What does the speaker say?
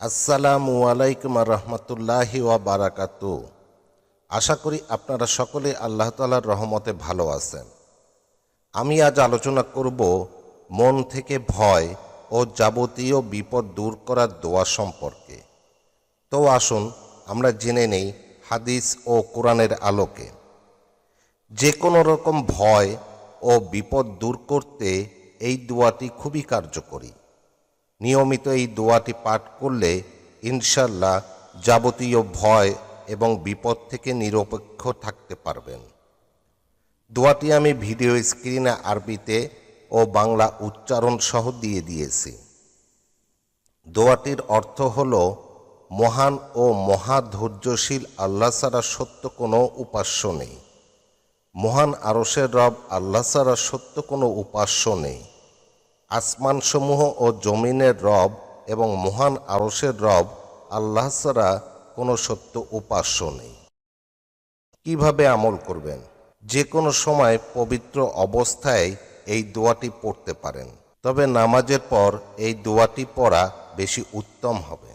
আসসালামু আলাইকুম রহমতুল্লাহি ওয়া বারাকাতু। আশা করি আপনারা সকলে আল্লাহ তাআলার রহমতে ভালো আছেন। আমি আজ আলোচনা করব মন থেকে ভয় ও যাবতীয় বিপদ দূর করার দোয়া সম্পর্কে। তো আসুন আমরা জেনে নেই হাদিস ও কোরআনের আলোকে। যে কোনো রকম ভয় ও বিপদ দূর করতে এই দোয়াটি খুবই কার্যকরী। নিয়মিত এই দোয়াটি পাঠ করলে ইনশাল্লাহ যাবতীয় ভয় এবং বিপদ থেকে নিরপেক্ষ থাকতে পারবেন। দোয়াটি আমি ভিডিও স্ক্রিনে আরবিতে ও বাংলা উচ্চারণ সহ দিয়ে দিয়েছি। দোয়াটির অর্থ হল, মহান ও মহাধৈর্যশীল আল্লাহ ছাড়া সত্য কোনো উপাস্য নেই। মহান আরশের রব আল্লাহ ছাড়া সত্য কোনো উপাস্য নেই। আসমানসমূহ ও জমিনের রব এবং মহান আরশের রব আল্লাহ ছাড়া কোনো সত্য উপাস্য নেই। কিভাবে আমল করবেন? যে কোনো সময় পবিত্র অবস্থায় এই দোয়াটি পড়তে পারেন, তবে নামাজের পর এই দোয়াটি পড়া বেশি উত্তম হবে।